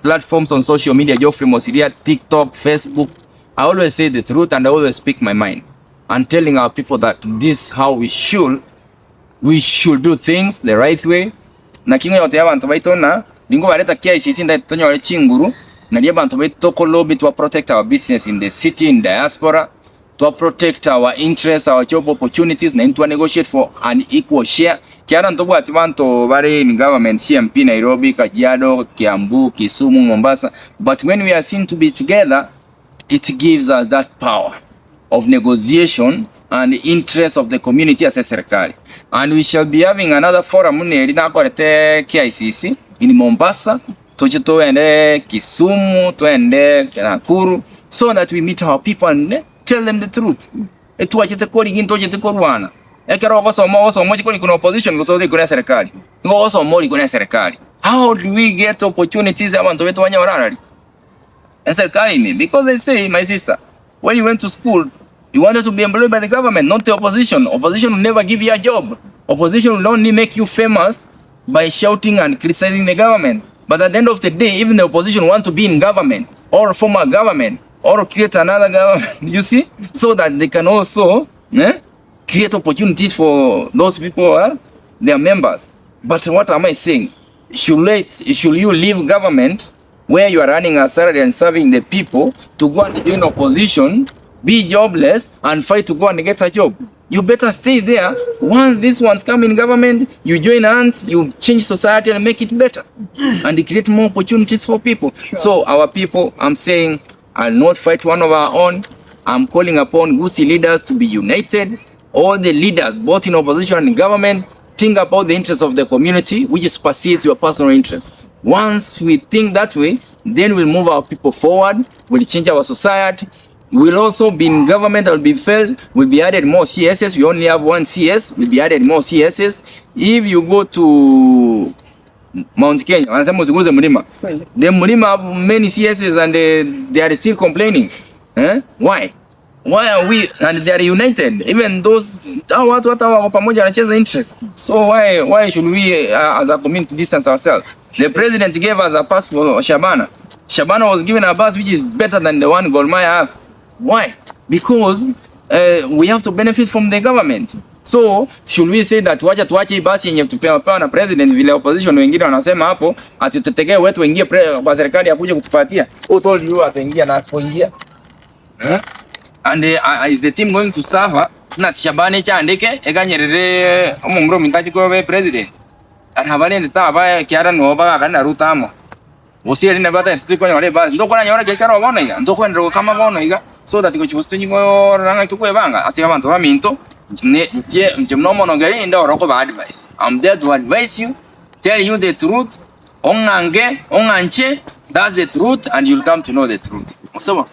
platforms on social media, Geoffrey Mosiria, TikTok, Facebook, I always say the truth and I always speak my mind. And telling our people that this is how we should do things the right way. Na kingo yote abantu baitona lingo bareta KICC nda tonyore chinguru na dia abantu baitoko lobby to protect our business in the city, in diaspora, to protect our interests, our job opportunities, na to negotiate for an equal share. Kiara ntobu atibanto bari in government CMP Nairobi, Kajiado, Kiambu, Kisumu, Mombasa. But when we are seen to be together, it gives us that power of negotiation and the interest of the community as a serikali. And we shall be having another forum na korete KICC in Mombasa, tuende Kisumu, tuende Nakuru, so that we meet our people and tell them the truth. Etuachete kodi ginto chete korwana. Ekero gosomo chikoni kuna opposition gusodi kuna serikali. Gosomo kuna serikali. How do we get opportunities abantu betu wanya wararali? Serikali ni because they say, my sister, when you went to school, you wanted to be employed by the government, not the opposition. Opposition will never give you a job. Opposition will only make you famous by shouting and criticizing the government. But at the end of the day, even the opposition want to be in government or form a government or create another government, you see? So that they can also create opportunities for those people, their members. But what am I saying? Should you leave government where you are running a salary and serving the people to go and join opposition, be jobless, and fight to go and get a job? You better stay there. Once these ones come in government, you join hands, you change society and make it better. And create more opportunities for people. Sure. So our people, I'm saying, I'll not fight one of our own. I'm calling upon Gusii leaders to be united. All the leaders, both in opposition and in government, think about the interests of the community, which supersedes your personal interests. Once we think that way, then we'll move our people forward, we'll change our society. We'll also be in government that will be filled, will be added more CSS. We only have one CS, will be added more CSS. If you go to Mount Kenya, the Mulima have many CSS and they are still complaining. Why? Why are we, and they are united? Even those, what our pamoja anacheza interest. So why should we as a community distance ourselves? The president gave us a pass for Shabana. Shabana was given a bus which is better than the one Gormaya have. Why? Because we have to benefit from the government. So should we say that wacha tuache basi yenye tupewa na president vile opposition wengine wanasema hapo ati tutegee wetu waingie kwa serikali akuje kutufuatia? Who told you ataingia na asipoingia? And is the team going to suffer? Na Shabane cha andike eganyerere omungro mintachi kwa president. Arhabane ndita ba kiara no ba kana rutamo. Mosiria ni bata tuko nyore basi ndoko na nyora kekaro bono iga ndoko ndoko kama bono iga so that ikochibusto nyingo ranga tukwe banga asi abantu baminto je mnomo no gari nda oroko ba advice. I'm there to advise you, tell you the truth. Ongange onganche, that's the truth and you'll come to know the truth. Musoma